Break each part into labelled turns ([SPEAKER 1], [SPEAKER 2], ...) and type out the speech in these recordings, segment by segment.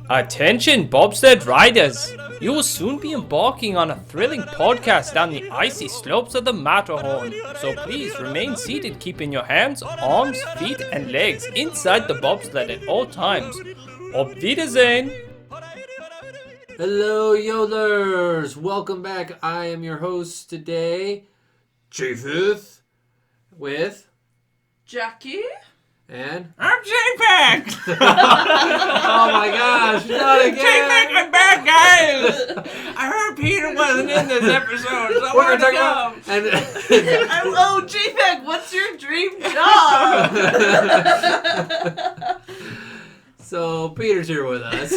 [SPEAKER 1] Attention bobsled riders! You will soon be embarking on a thrilling podcast down the icy slopes of the Matterhorn. So please remain seated, keeping your hands, arms, feet, and legs inside the bobsled at all times. Auf Wiedersehen!
[SPEAKER 2] Hello, Yodelers! Welcome back. I am your host today, Chiefeth, with
[SPEAKER 3] Jackie?
[SPEAKER 2] and
[SPEAKER 4] I'm J-Pack!
[SPEAKER 2] oh my gosh, not again!
[SPEAKER 4] J-Pack, I'm back, guys! I heard Peter wasn't in this episode, so
[SPEAKER 2] We're
[SPEAKER 4] where'd
[SPEAKER 2] gonna
[SPEAKER 4] he
[SPEAKER 2] talk
[SPEAKER 4] go?
[SPEAKER 2] about
[SPEAKER 3] Oh, JPEG, what's your dream job?
[SPEAKER 2] So Peter's here with us,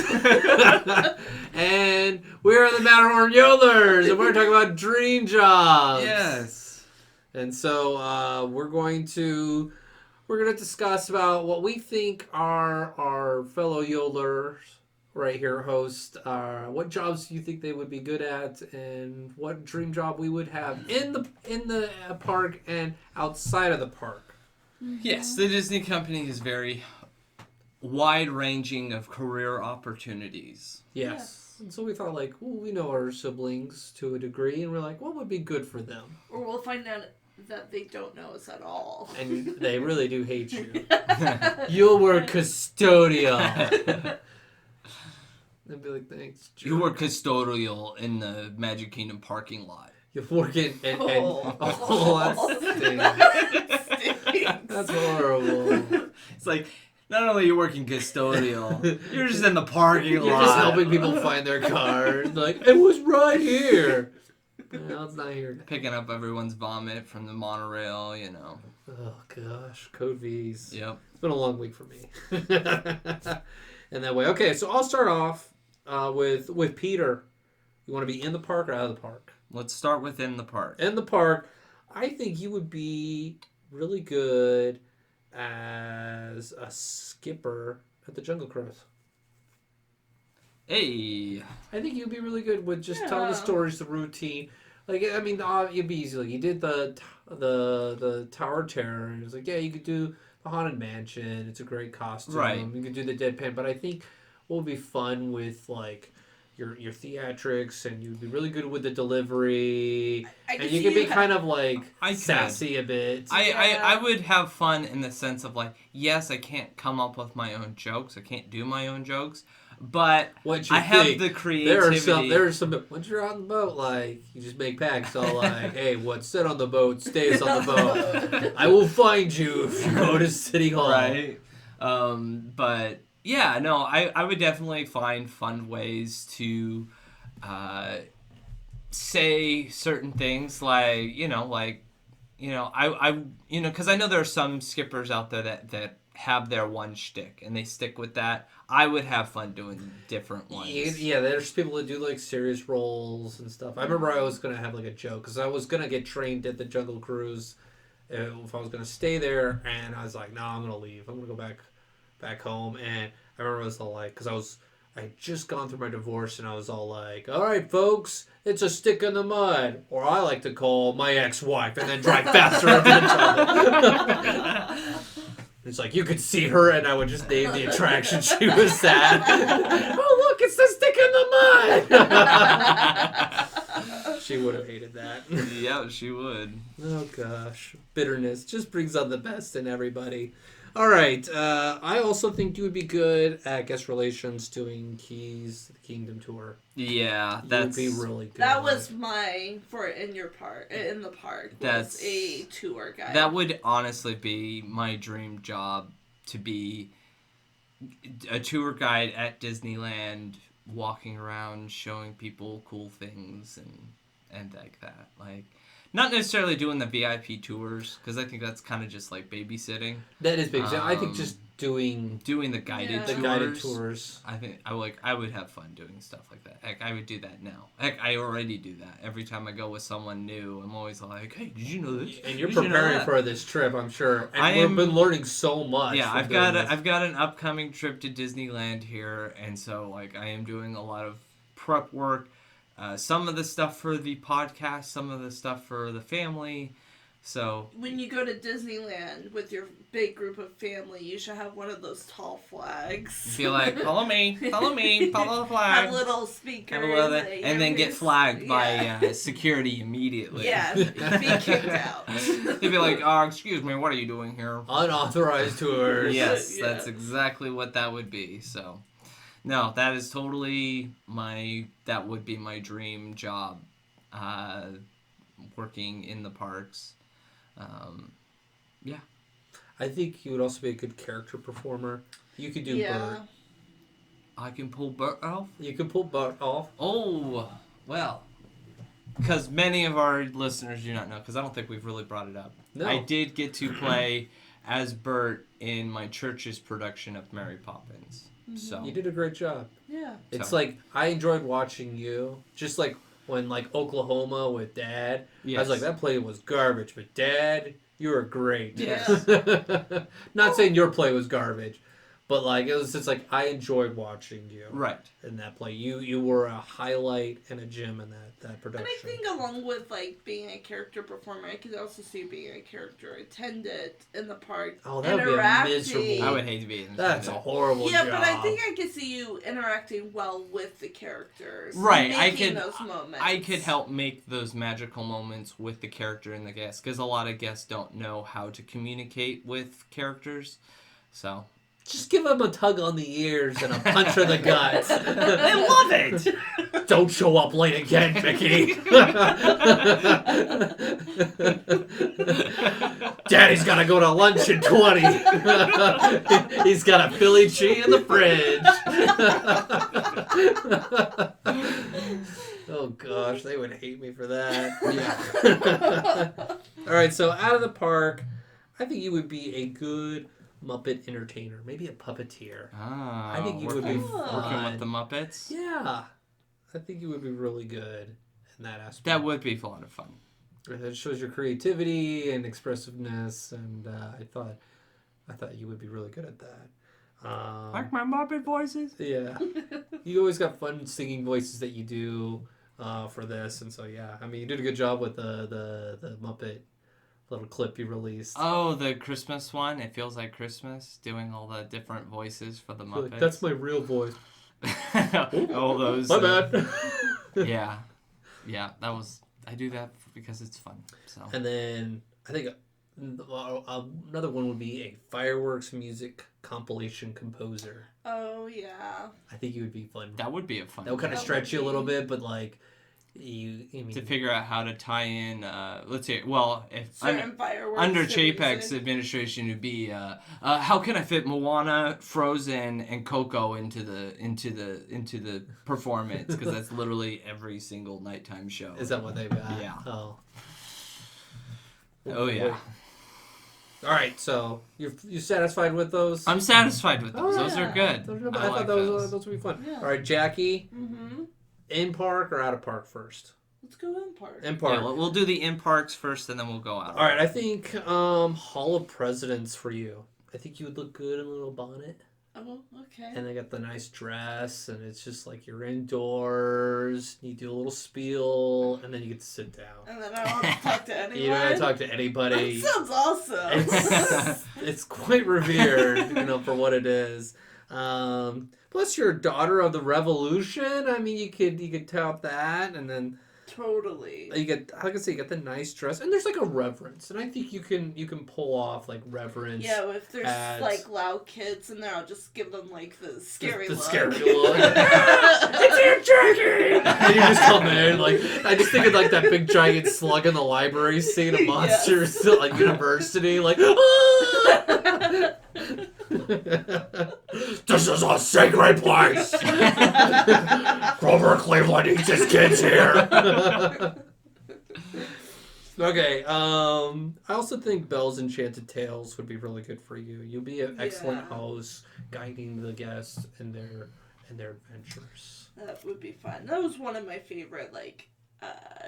[SPEAKER 2] and we're the Matterhorn Yodelers, and we're talking about dream jobs.
[SPEAKER 4] Yes.
[SPEAKER 2] And so we're going to discuss about what we think our fellow yodelers right here host. What jobs do you think they would be good at, and what dream job we would have in the park and outside of the park.
[SPEAKER 4] Yes, the Disney company is very wide-ranging of career opportunities.
[SPEAKER 2] Yes. And so we thought, like, well, we know our siblings to a degree, and we're like, what would be good for them?
[SPEAKER 3] Or we'll find out that they don't know us at all.
[SPEAKER 2] And they really do hate you. You'll work custodial. They'd be like, thanks.
[SPEAKER 4] You were custodial in the Magic Kingdom parking lot.
[SPEAKER 2] You work in and that stinks. That's horrible.
[SPEAKER 4] It's like, not only are you working custodial, you're just in the parking lot.
[SPEAKER 2] You're just helping people find their cars. Like, it was right here. No, it's not here.
[SPEAKER 4] Picking up everyone's vomit from the monorail, you know.
[SPEAKER 2] Oh gosh, code V's.
[SPEAKER 4] Yep.
[SPEAKER 2] It's been a long week for me. And that way, okay. So I'll start off with Peter. You want to be in the park or out of the park?
[SPEAKER 4] Let's start within the park.
[SPEAKER 2] In the park, I think you would be really good as a skipper at the Jungle Cruise.
[SPEAKER 4] Hey.
[SPEAKER 2] I think you'd be really good with just telling the stories, the routine. Like, I mean, you'd be easy. Like, you did the Tower of Terror, and it was like, yeah, you could do the Haunted Mansion. It's a great costume.
[SPEAKER 4] Right.
[SPEAKER 2] You could do the Deadpan. But I think what would be fun with, like, your theatrics, and you'd be really good with the delivery. And you could be kind of, like, sassy a bit.
[SPEAKER 4] I would have fun in the sense of, like, yes, I can't come up with my own jokes. I can't do my own jokes. But I have the creativity.
[SPEAKER 2] There are some. Once you're on the boat, like, you just make pacts all like, "Hey, what's said on the boat stays on the boat. I will find you if you go to City Hall."
[SPEAKER 4] Right. But yeah, no, I would definitely find fun ways to say certain things, like I because I know there are some skippers out there that have their one shtick and they stick with that. I would have fun doing different ones.
[SPEAKER 2] Yeah, there's people that do, like, serious roles and stuff. I remember I was going to have, like, a joke, because I was going to get trained at the Jungle Cruise if I was going to stay there, and I was like, no, I'm going to leave. I'm going to go back home. And I remember I was all like, because I had just gone through my divorce, and I was all like, all right, folks, it's a stick in the mud, or I like to call my ex-wife, and then drive faster eventually. It's like, you could see her, and I would just name the attraction she was at. Oh, look, it's the stick in the mud! She would have hated that.
[SPEAKER 4] Yeah, she would.
[SPEAKER 2] Oh, gosh. Bitterness just brings out the best in everybody. All right. I also think you would be good at guest relations doing Keys to the Kingdom tour.
[SPEAKER 4] Yeah,
[SPEAKER 2] You would be really good.
[SPEAKER 3] That was in the park.
[SPEAKER 4] That's
[SPEAKER 3] was a tour guide.
[SPEAKER 4] That would honestly be my dream job, to be a tour guide at Disneyland, walking around showing people cool things and like that. Like, not necessarily doing the VIP tours, because I think that's kind of just like babysitting.
[SPEAKER 2] That is big. I think just doing
[SPEAKER 4] the guided tours.
[SPEAKER 2] The guided tours.
[SPEAKER 4] I think I would have fun doing stuff like that. Heck, I would do that now. Heck, I already do that. Every time I go with someone new, I'm always like, hey, did you know this?
[SPEAKER 2] And you're preparing for this trip, I'm sure. And we've been learning so much.
[SPEAKER 4] Yeah, I've got an upcoming trip to Disneyland here, and so, like, I am doing a lot of prep work. Some of the stuff for the podcast, some of the stuff for the family. So
[SPEAKER 3] When you go to Disneyland with your big group of family, you should have one of those tall flags.
[SPEAKER 4] be like, follow me, follow the flag.
[SPEAKER 3] Have little speakers.
[SPEAKER 4] Have a little bit, and then get flagged
[SPEAKER 3] Yeah.
[SPEAKER 4] by security immediately.
[SPEAKER 3] Yeah, be kicked out.
[SPEAKER 4] They'd be like, excuse me, what are you doing here?
[SPEAKER 2] Unauthorized tours.
[SPEAKER 4] Yes,
[SPEAKER 3] Yeah.
[SPEAKER 4] that's exactly what that would be. So, no, that is totally that would be my dream job, working in the parks. Yeah.
[SPEAKER 2] I think you would also be a good character performer. You could do
[SPEAKER 3] Yeah.
[SPEAKER 2] Bert.
[SPEAKER 4] I can pull Bert off.
[SPEAKER 2] You could pull Bert off.
[SPEAKER 4] Oh, well, because many of our listeners do not know, because I don't think we've really brought it up.
[SPEAKER 2] No.
[SPEAKER 4] I did get to play as Bert in my church's production of Mary Poppins. So
[SPEAKER 2] You did a great job.
[SPEAKER 3] Yeah.
[SPEAKER 2] It's
[SPEAKER 4] So.
[SPEAKER 2] like I enjoyed watching you. Just like when like Oklahoma with Dad. I
[SPEAKER 4] Yes.
[SPEAKER 2] was like, that play was garbage, but Dad, you were great.
[SPEAKER 4] Yes.
[SPEAKER 2] Not saying your play was garbage, but like it was just like I enjoyed watching you
[SPEAKER 4] Right.
[SPEAKER 2] in that play. You were a highlight and a gem in that
[SPEAKER 3] And
[SPEAKER 2] production.
[SPEAKER 3] I think along with like being a character performer, I could also see being a character attendant in the park.
[SPEAKER 2] Oh, that would be a
[SPEAKER 3] interacting.
[SPEAKER 2] miserable-
[SPEAKER 4] I would hate to be in
[SPEAKER 2] That's a horrible
[SPEAKER 3] Yeah,
[SPEAKER 2] job.
[SPEAKER 3] but I think I could see you interacting well with the characters.
[SPEAKER 4] Right, I
[SPEAKER 3] making
[SPEAKER 4] could-
[SPEAKER 3] those moments.
[SPEAKER 4] I could help make those magical moments with the character and the guest, because a lot of guests don't know how to communicate with characters. So
[SPEAKER 2] Just give him a tug on the ears and a punch in the gut.
[SPEAKER 4] I love it.
[SPEAKER 2] Don't show up late again, Mickey. Daddy's gotta go to lunch in 20. He's got a Philly cheese in the fridge. Oh gosh, they would hate me for that.
[SPEAKER 4] Yeah.
[SPEAKER 2] All right, so out of the park, I think you would be a good Muppet entertainer, maybe a puppeteer.
[SPEAKER 4] I
[SPEAKER 2] think you would be
[SPEAKER 4] working
[SPEAKER 2] fun.
[SPEAKER 4] with the Muppets.
[SPEAKER 2] Yeah, I think you would be really good in that aspect.
[SPEAKER 4] That would be a lot of fun.
[SPEAKER 2] It shows your creativity and expressiveness, and I thought you would be really good at that.
[SPEAKER 4] Like my Muppet voices.
[SPEAKER 2] Yeah, you always got fun singing voices that you do for this, and so yeah, I mean you did a good job with the Muppet little clip you released.
[SPEAKER 4] Oh, the Christmas one. It feels like Christmas, doing all the different voices for the
[SPEAKER 2] Like,
[SPEAKER 4] Muppets.
[SPEAKER 2] that's my real voice.
[SPEAKER 4] all those.
[SPEAKER 2] My bad.
[SPEAKER 4] Yeah, that was. I do that because it's fun. So.
[SPEAKER 2] And then I think another one would be a fireworks music compilation composer.
[SPEAKER 3] Oh yeah.
[SPEAKER 2] I think you would be fun.
[SPEAKER 4] That would be a fun.
[SPEAKER 2] That would kind of
[SPEAKER 3] That
[SPEAKER 2] stretch
[SPEAKER 3] would
[SPEAKER 2] you a little
[SPEAKER 3] be.
[SPEAKER 2] bit, but like you, I mean,
[SPEAKER 4] to figure out how to tie in. Let's say, well, if
[SPEAKER 3] Certain fireworks.
[SPEAKER 4] under
[SPEAKER 3] to
[SPEAKER 4] Chapek's
[SPEAKER 3] music.
[SPEAKER 4] administration would be how can I fit Moana, Frozen, and Coco into the performance, because that's literally every single nighttime show.
[SPEAKER 2] is that what they've got?
[SPEAKER 4] Yeah.
[SPEAKER 2] Oh.
[SPEAKER 4] Oh yeah.
[SPEAKER 2] All right, so you satisfied with those?
[SPEAKER 4] I'm satisfied with those.
[SPEAKER 2] Oh,
[SPEAKER 4] those
[SPEAKER 3] yeah.
[SPEAKER 4] are good.
[SPEAKER 2] I thought
[SPEAKER 4] like
[SPEAKER 2] those would be fun.
[SPEAKER 3] Yeah.
[SPEAKER 2] All right, Jackie,
[SPEAKER 3] Mm-hmm.
[SPEAKER 2] in park or out of park first?
[SPEAKER 3] Let's go in park.
[SPEAKER 2] In park.
[SPEAKER 4] Yeah, we'll do the in parks first, and then we'll go out.
[SPEAKER 2] All right, I think Hall of Presidents for you. I think you would look good in a little bonnet.
[SPEAKER 3] Oh, okay.
[SPEAKER 2] And they got the nice dress, and it's just like you're indoors. You do a little spiel, and then you get to sit down.
[SPEAKER 3] And then I don't have to talk to anyone.
[SPEAKER 2] You don't have to talk to anybody.
[SPEAKER 3] That sounds awesome.
[SPEAKER 2] It's quite revered, for what it is. Plus, you're a daughter of the revolution. I mean, you could tout that, and then
[SPEAKER 3] Totally.
[SPEAKER 2] you get, like I say, you get the nice dress, and there's like a reverence, and I think you can pull off like reverence.
[SPEAKER 3] Yeah, if there's
[SPEAKER 2] ads.
[SPEAKER 3] like loud kids in there, I'll just give them like the scary
[SPEAKER 2] the
[SPEAKER 3] look.
[SPEAKER 2] scary look. It's your Jackie! And you just come in, like, I just think of like that big giant slug in the library scene of Monsters, like University, like, "Ah!" This is a sacred place! Grover Cleveland eats his kids here! Okay, I also think Belle's Enchanted Tales would be really good for you. You'll be an excellent
[SPEAKER 3] Yeah.
[SPEAKER 2] host, guiding the guests in their adventures.
[SPEAKER 3] That would be fun. That was one of my favorite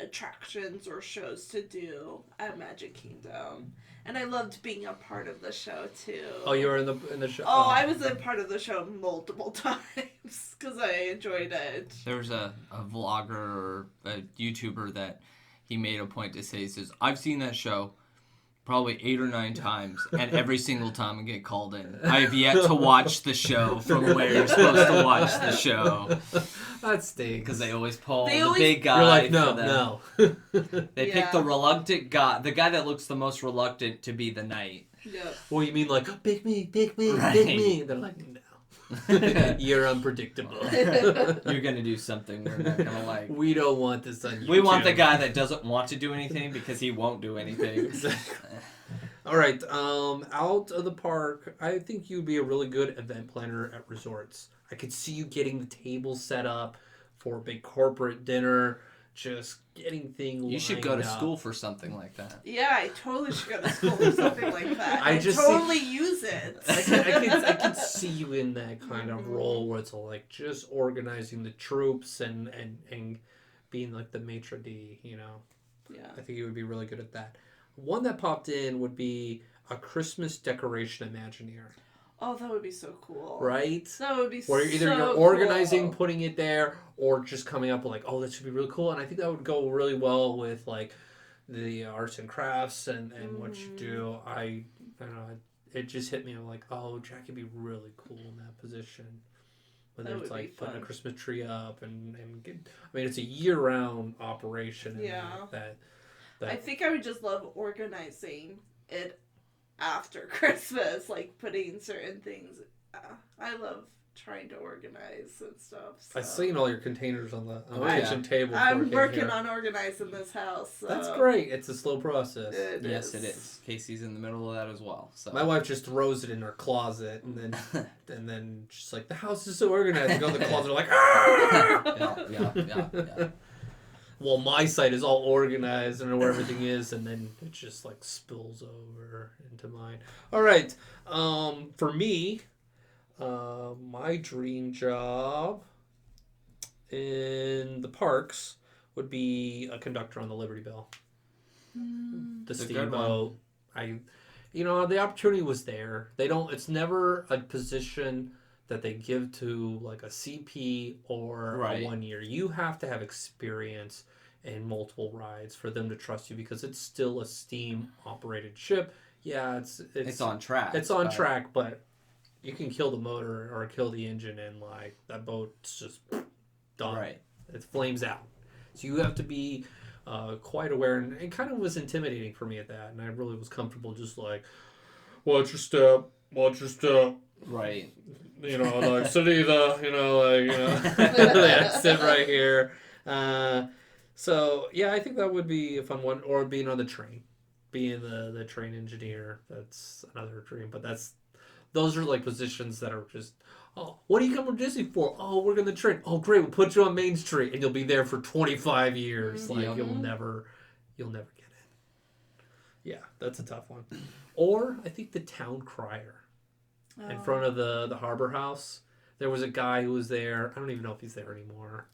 [SPEAKER 3] attractions or shows to do at Magic Kingdom, and I loved being a part of the show too.
[SPEAKER 2] Oh, you were in the show.
[SPEAKER 3] Oh, I was a part of the show multiple times because I enjoyed it.
[SPEAKER 4] There was a vlogger or a YouTuber that he made a point to say, he says, I've seen that show probably 8 or 9 times, and every single time I get called in. I have yet to watch the show from where you're supposed to watch the show.
[SPEAKER 2] That stinks.
[SPEAKER 4] Because they always pull
[SPEAKER 3] They
[SPEAKER 4] the
[SPEAKER 3] always-
[SPEAKER 4] big guy.
[SPEAKER 2] You're like,
[SPEAKER 4] for
[SPEAKER 2] no,
[SPEAKER 4] them.
[SPEAKER 2] no.
[SPEAKER 4] They
[SPEAKER 3] Yeah.
[SPEAKER 4] pick the reluctant guy, the guy that looks the most reluctant to be the knight.
[SPEAKER 3] Yep.
[SPEAKER 2] Well, you mean like, pick me,
[SPEAKER 4] Right.
[SPEAKER 2] pick me. They're like, no. You're unpredictable.
[SPEAKER 4] You're gonna do something we're not gonna like.
[SPEAKER 2] We don't want this on YouTube.
[SPEAKER 4] We want the guy that doesn't want to do anything because he won't do anything.
[SPEAKER 2] All right, out of the park, I think you'd be a really good event planner at resorts. I could see you getting the table set up for a big corporate dinner, just getting things
[SPEAKER 4] You should go to
[SPEAKER 2] lined up.
[SPEAKER 4] school for something like that.
[SPEAKER 3] Yeah, I totally should go to school or something like that.
[SPEAKER 2] I
[SPEAKER 3] I
[SPEAKER 2] just
[SPEAKER 3] totally use it.
[SPEAKER 2] I could see you in that kind of role where it's like just organizing the troops and being like the maitre d', you know.
[SPEAKER 3] Yeah.
[SPEAKER 2] I think you would be really good at that. One that popped in would be a Christmas decoration Imagineer,
[SPEAKER 3] Oh, that would be so cool.
[SPEAKER 2] right?
[SPEAKER 3] That would be
[SPEAKER 2] Where either
[SPEAKER 3] so
[SPEAKER 2] you're organizing,
[SPEAKER 3] cool.
[SPEAKER 2] putting it there, or just coming up with like, oh, that should be really cool. And I think that would go really well with like the arts and crafts and what you do. I don't know. It just hit me. I'm like, oh, Jack could be really cool in that position. Whether
[SPEAKER 3] That
[SPEAKER 2] it's
[SPEAKER 3] would be
[SPEAKER 2] like putting a
[SPEAKER 3] fun.
[SPEAKER 2] Christmas tree up and get, I mean, it's a year-round operation. in
[SPEAKER 3] Yeah.
[SPEAKER 2] That
[SPEAKER 3] I think I would just love organizing it after Christmas, like putting certain things. I love trying to organize and stuff. So.
[SPEAKER 2] I've seen all your containers on the
[SPEAKER 4] Oh, yeah.
[SPEAKER 2] kitchen table.
[SPEAKER 3] I'm working
[SPEAKER 2] here.
[SPEAKER 3] on organizing this house. So
[SPEAKER 2] That's great. It's a slow process.
[SPEAKER 4] Yes, it is. Casey's in the middle of that as well. So
[SPEAKER 2] My wife just throws it in her closet, and then she's like, "The house is so organized." I go in the closet, like, "Ah!"
[SPEAKER 4] yeah.
[SPEAKER 2] Well, my site is all organized and I know where everything is, and then it just like spills over into mine. All right, for me, my dream job in the parks would be a conductor on the Liberty Bell. The
[SPEAKER 4] It's a good
[SPEAKER 2] steamboat. The opportunity was there. They don't. It's never a position that they give to like a CP or
[SPEAKER 4] Right.
[SPEAKER 2] a 1 year. You have to have experience in multiple rides for them to trust you because it's still a steam operated ship. Yeah,
[SPEAKER 4] it's on track.
[SPEAKER 2] It's on
[SPEAKER 4] but-
[SPEAKER 2] track, but you can kill the motor or kill the engine and like that boat's just done.
[SPEAKER 4] Right.
[SPEAKER 2] It flames out. So you have to be quite aware, and it kind of was intimidating for me at that, and I really was comfortable just like, watch your step,
[SPEAKER 4] Right.
[SPEAKER 2] like sit either, yeah, sit right here. So yeah, I think that would be a fun one, or being on the train, being the train engineer. That's another dream, but those are like positions that are just, oh, what do you come from Disney for? Oh, we're going to train. Oh, great, we'll put you on Main Street, and you'll be there for 25 years. Like
[SPEAKER 4] Yep.
[SPEAKER 2] you'll never get in. Yeah, that's a tough one. Or I think the town crier in front of the Harbor House. There was a guy who was there. I don't even know if he's there anymore.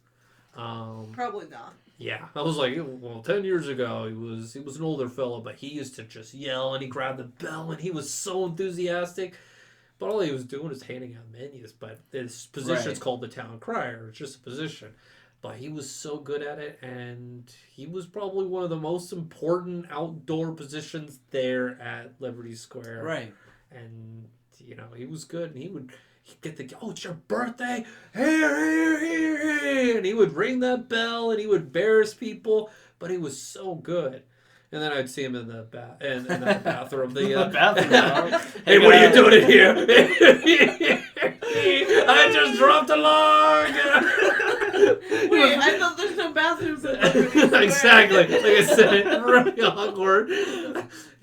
[SPEAKER 3] Probably not.
[SPEAKER 2] Yeah, I was like, well, 10 years ago, he was an older fellow, but he used to just yell, and he grabbed the bell, and he was so enthusiastic. But all he was doing is handing out menus. But his position's
[SPEAKER 4] Right.
[SPEAKER 2] called the town crier. It's just a position. But he was so good at it, and he was probably one of the most important outdoor positions there at Liberty Square.
[SPEAKER 4] Right.
[SPEAKER 2] And, he was good, and he'd get oh, it's your birthday? Here. And he would ring that bell, and he would embarrass people, but he was so good. And then I'd see him in the in that bathroom.
[SPEAKER 4] The bathroom.
[SPEAKER 2] Hey, what are you doing in here? I just dropped a log.
[SPEAKER 3] Wait, I thought there's no bathrooms in Liberty Square.
[SPEAKER 2] Exactly. Like I said, really awkward.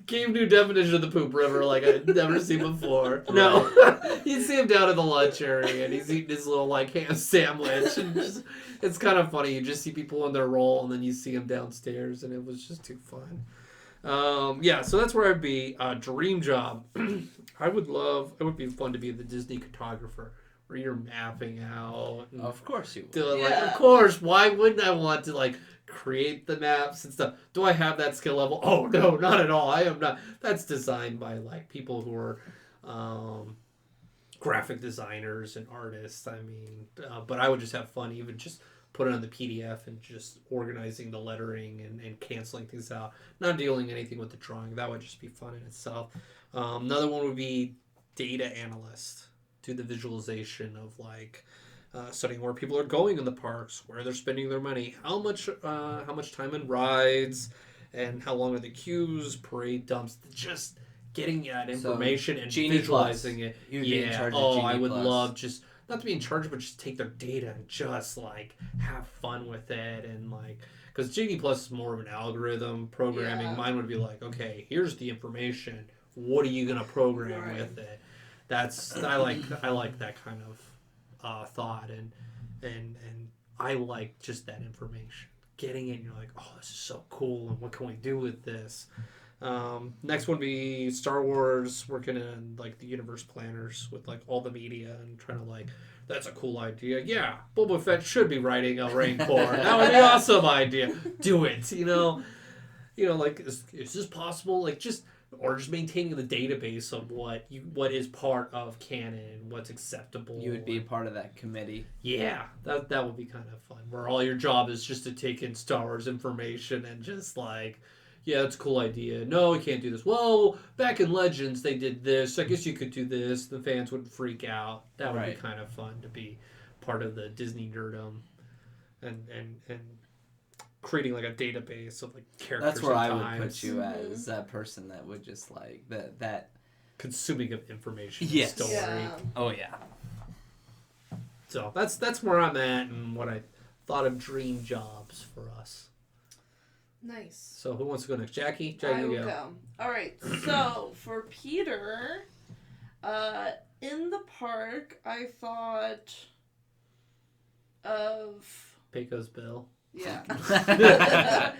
[SPEAKER 2] Cave new definition of the poop river like I'd never seen before. No. You'd see him down in the lunch area and he's eating his little like ham sandwich. And it's kind of funny. You just see people on their roll and then you see him downstairs and it was just too fun. So that's where I'd be. Dream job. It would be fun to be the Disney cartographer where you're mapping out. And
[SPEAKER 4] Of course you would.
[SPEAKER 2] doing,
[SPEAKER 3] Yeah.
[SPEAKER 2] of course, why wouldn't I want to like create the maps and stuff? Do I have that skill level? Oh no, not at all. I am not. That's designed by like people who are graphic designers and artists. I mean, but I would just have fun even just put it on the PDF and just organizing the lettering and canceling things out. Not dealing anything with the drawing. That would just be fun in itself. Another one would be data analyst. Do the visualization of like studying where people are going in the parks, where they're spending their money, how much time in rides, and how long are the queues, parade dumps. Just getting that information and
[SPEAKER 4] Genie
[SPEAKER 2] visualizing
[SPEAKER 4] Plus.
[SPEAKER 2] it.
[SPEAKER 4] You would be in charge of
[SPEAKER 2] Oh,
[SPEAKER 4] Genie
[SPEAKER 2] I would
[SPEAKER 4] Plus.
[SPEAKER 2] love just not to be in charge, but just take their data and just like have fun with it and like. Because Genie Plus is more of an algorithm programming.
[SPEAKER 3] Yeah.
[SPEAKER 2] Mine would be like, okay, here's the information. What are you gonna program
[SPEAKER 3] Right.
[SPEAKER 2] with it? I like that kind of thought and I like just that information. Getting it, and you're like, oh, this is so cool, and what can we do with this? Next one would be Star Wars, working in like the universe planners with like all the media and trying to like, that's a cool idea. Yeah, Boba Fett should be riding a Rancor. That would be an awesome idea. Do it. Like is this possible? Like just maintaining the database of what is part of canon and what's acceptable.
[SPEAKER 4] You would be a part of that committee.
[SPEAKER 2] Yeah, that would be kind of fun. Where all your job is just to take in Star Wars information and just like, yeah, that's a cool idea. No, we can't do this. Well, back in Legends they did this. I guess you could do this. The fans would freak out. That would be
[SPEAKER 4] Right.
[SPEAKER 2] kind of fun to be part of the Disney nerdom, and creating like a database of like characters.
[SPEAKER 4] That's where
[SPEAKER 2] and
[SPEAKER 4] I would
[SPEAKER 2] times.
[SPEAKER 4] put you as that person that would just like that.
[SPEAKER 2] Consuming of information.
[SPEAKER 4] Yes.
[SPEAKER 2] Story.
[SPEAKER 3] Yeah.
[SPEAKER 4] Oh yeah.
[SPEAKER 2] So that's where I'm at and what I thought of dream jobs for us.
[SPEAKER 3] Nice.
[SPEAKER 2] So who wants to go next? Jackie?
[SPEAKER 3] I
[SPEAKER 2] Jackie,
[SPEAKER 3] will
[SPEAKER 2] go.
[SPEAKER 3] go. All right. So for Peter, in the park, I thought of
[SPEAKER 2] Pecos Bill.
[SPEAKER 3] yeah.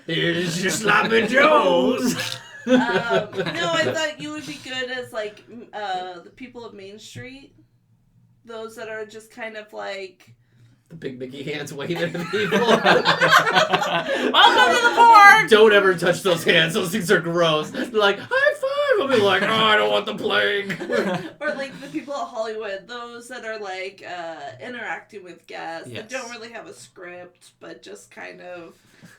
[SPEAKER 2] Here's your sloppy joes.
[SPEAKER 3] No, I thought you would be good as like the people of Main Street, those that are just kind of like.
[SPEAKER 2] The big Mickey hands waving at people.
[SPEAKER 4] Welcome to the park.
[SPEAKER 2] Don't ever touch those hands. Those things are gross. They're like, high five. I'll be like, oh, I don't want the plague.
[SPEAKER 3] Or like the people at Hollywood, those that are like interacting with guests
[SPEAKER 4] Yes.
[SPEAKER 3] that don't really have a script, but just kind of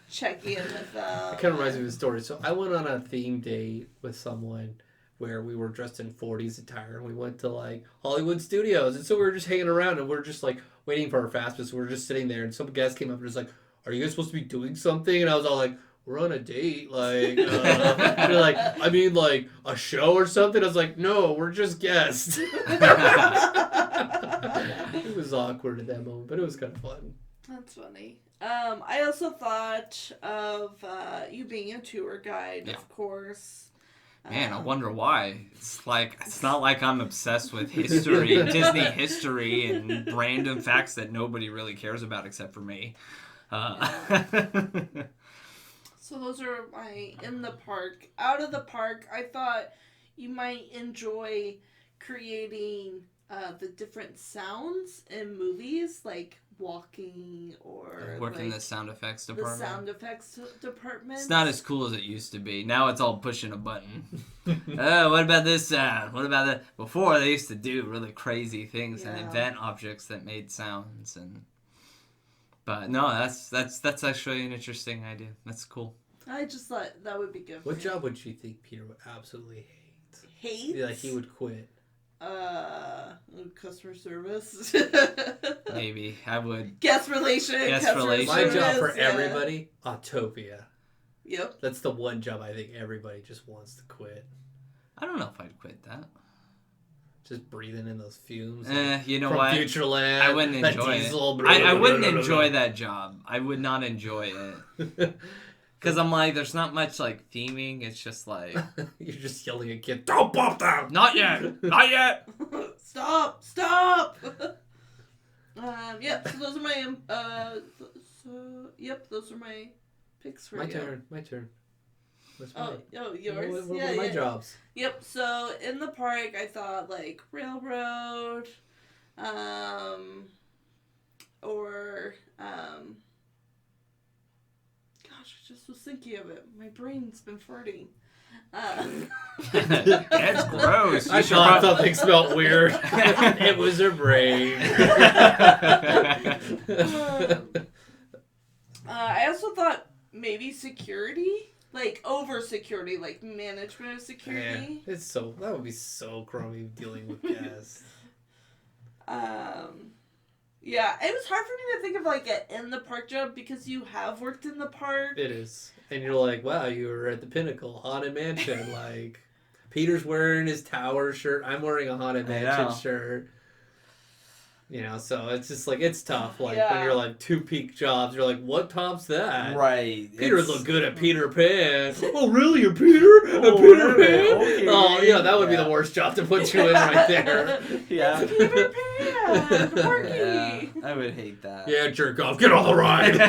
[SPEAKER 3] check in with them.
[SPEAKER 2] It kind of reminds me of a story. So I went on a theme date with someone where we were dressed in 40s attire and we went to like Hollywood Studios. And so we were just hanging around and we are just like waiting for our fast pass. We were just sitting there and some guest came up and was like, are you guys supposed to be doing something? And I was all like, we're on a date. Like, they're like, I mean like a show or something. I was like, no, we're just guests. It was awkward at that moment, but it was kind of fun.
[SPEAKER 3] That's funny. I also thought of you being a tour guide,
[SPEAKER 4] Yeah.
[SPEAKER 3] of course.
[SPEAKER 4] Man, I wonder why. It's not like I'm obsessed with history, Disney history, and random facts that nobody really cares about except for me.
[SPEAKER 3] So those are my in the park. Out of the park, I thought you might enjoy creating the different sounds in movies, like walking or
[SPEAKER 4] Work in
[SPEAKER 3] like
[SPEAKER 4] the sound effects
[SPEAKER 3] the
[SPEAKER 4] department.
[SPEAKER 3] sound effects department.
[SPEAKER 4] It's not as cool as it used to be. Now it's all pushing a button. What about this sound? What about that? Before they used to do really crazy things and
[SPEAKER 3] Yeah.
[SPEAKER 4] invent objects that made sounds But no, that's actually an interesting idea. That's cool.
[SPEAKER 3] I just thought that would be good.
[SPEAKER 2] What
[SPEAKER 3] for
[SPEAKER 2] job would you think Peter would absolutely hate?
[SPEAKER 3] Hate?
[SPEAKER 2] Like he would quit.
[SPEAKER 3] Customer service.
[SPEAKER 4] Maybe I would.
[SPEAKER 3] Guest relation.
[SPEAKER 4] Guest
[SPEAKER 3] customer
[SPEAKER 4] relation.
[SPEAKER 2] My job for
[SPEAKER 3] service, yeah.
[SPEAKER 2] everybody, Autopia.
[SPEAKER 3] Yep.
[SPEAKER 2] That's the one job I think everybody just wants to quit.
[SPEAKER 4] I don't know if I'd quit that.
[SPEAKER 2] Just breathing in those fumes.
[SPEAKER 4] You know
[SPEAKER 2] from
[SPEAKER 4] what?
[SPEAKER 2] Futureland.
[SPEAKER 4] I wouldn't
[SPEAKER 2] that
[SPEAKER 4] enjoy
[SPEAKER 2] diesel,
[SPEAKER 4] it. I wouldn't enjoy that job. I would not enjoy it. Because I'm like, there's not much like theming. It's just like,
[SPEAKER 2] You're just yelling at kids, don't pop down!
[SPEAKER 4] not yet, not yet.
[SPEAKER 3] Stop! Yep. So those are my those are my picks for
[SPEAKER 2] My
[SPEAKER 3] you.
[SPEAKER 2] turn. What's
[SPEAKER 3] Oh,
[SPEAKER 2] mine?
[SPEAKER 3] yours.
[SPEAKER 2] What
[SPEAKER 3] yeah,
[SPEAKER 2] were my
[SPEAKER 3] yeah.
[SPEAKER 2] jobs?
[SPEAKER 3] Yep. So in the park, I thought like railroad, or gosh, I just was thinking of it. My brain's been farting.
[SPEAKER 4] That's gross.
[SPEAKER 2] I
[SPEAKER 4] You should
[SPEAKER 2] thought
[SPEAKER 4] prob-
[SPEAKER 2] something smelled weird. It was her brain.
[SPEAKER 3] I also thought maybe security, like over security, like management of security.
[SPEAKER 2] Yeah, that would be so crummy dealing with guests.
[SPEAKER 3] Yeah, it was hard for me to think of like an in the park job because you have worked in the park.
[SPEAKER 2] It is. And you're like, wow, you were at the Pinnacle Haunted Mansion. Like, Peter's wearing his Tower shirt. I'm wearing a Haunted Mansion shirt. You know, so it's just like, it's tough. Like, when you're like 2 peak jobs, you're like, what tops that?
[SPEAKER 4] Right.
[SPEAKER 2] Peter looked good at Peter Pan. Oh, really? A Peter? A Peter Pan?
[SPEAKER 4] Okay.
[SPEAKER 2] Oh, yeah, that would be the worst job to put you in right there.
[SPEAKER 4] Yeah.
[SPEAKER 3] It's Peter Pan! Porky!
[SPEAKER 4] Yeah, I would hate that.
[SPEAKER 2] Yeah, jerk off. Get on the ride.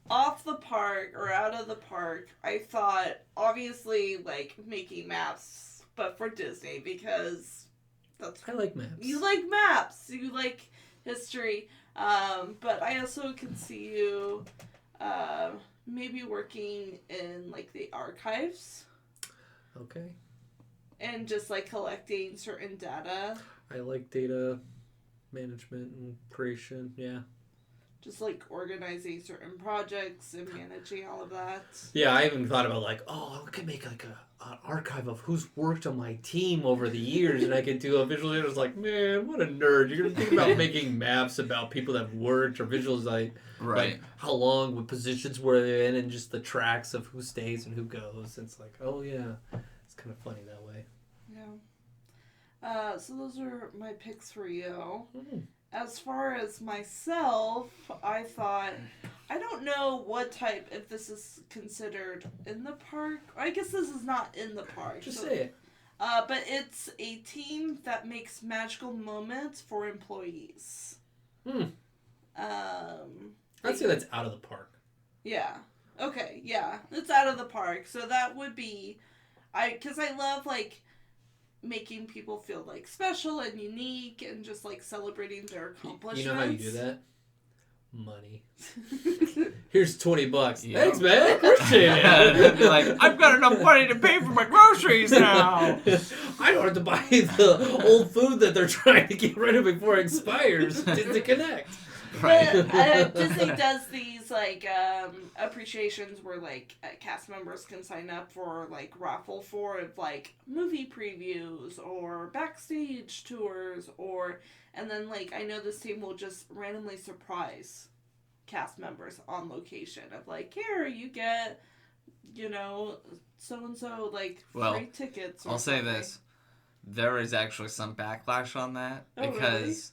[SPEAKER 3] Off the park or out of the park, I thought obviously like making maps, but for Disney because
[SPEAKER 2] I like maps.
[SPEAKER 3] you like maps, you like history. But I also can see you maybe working in like the archives
[SPEAKER 2] Okay.
[SPEAKER 3] and just like collecting certain data.
[SPEAKER 2] I like data management and creation. Yeah.
[SPEAKER 3] Just like organizing certain projects and managing all of that.
[SPEAKER 2] Yeah, I even thought about like, oh, I could make like an archive of who's worked on my team over the years, and I could do a visual. I was like, man, what a nerd! You're gonna think about making maps about people that have worked or visuals like how long, what positions were they in, and just the tracks of who stays and who goes. It's like, oh yeah, it's kind of funny that way.
[SPEAKER 3] Yeah. So those are my picks for you.
[SPEAKER 2] Mm.
[SPEAKER 3] As far as myself, I thought, I don't know what type, if this is considered in the park. I guess this is not in the park.
[SPEAKER 2] Just say it.
[SPEAKER 3] But it's a team that makes magical moments for employees.
[SPEAKER 2] I'd say that's out of the park.
[SPEAKER 3] Yeah. Okay, yeah. It's out of the park. So that would be, because I love, like, making people feel like special and unique and just like celebrating their accomplishments.
[SPEAKER 2] You know how you do that? Money. Here's $20.
[SPEAKER 4] Yeah.
[SPEAKER 2] Thanks, man. Appreciate it.
[SPEAKER 4] Like, I've got enough money to pay for my groceries now.
[SPEAKER 2] I don't have to buy the old food that they're trying to get rid of before it expires. Disney Connect.
[SPEAKER 3] But Disney does these like appreciations where like cast members can sign up for like raffle for like movie previews or backstage tours and then like I know this team will just randomly surprise cast members on location of like, here you get, you know, so and so like free tickets. Or
[SPEAKER 4] I'll say this: there is actually some backlash on that because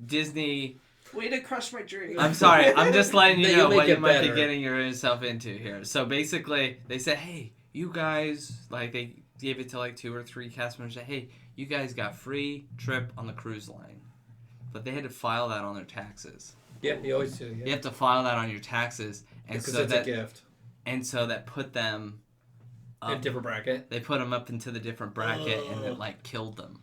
[SPEAKER 4] Disney.
[SPEAKER 3] Way to crush my dream.
[SPEAKER 4] I'm sorry. I'm just letting you know what you might
[SPEAKER 2] better.
[SPEAKER 4] be getting yourself into here. So basically, they said, hey, you guys, like they gave it to like 2 or 3 cast members. Said, hey, you guys got free trip on the cruise line. But they had to file that on their taxes.
[SPEAKER 2] Yeah, you always do. Yeah.
[SPEAKER 4] You have to file that on your taxes. And
[SPEAKER 2] Because
[SPEAKER 4] so
[SPEAKER 2] it's
[SPEAKER 4] that,
[SPEAKER 2] a gift.
[SPEAKER 4] And so that put them
[SPEAKER 2] In a different bracket.
[SPEAKER 4] They put them up into the different bracket and it like killed them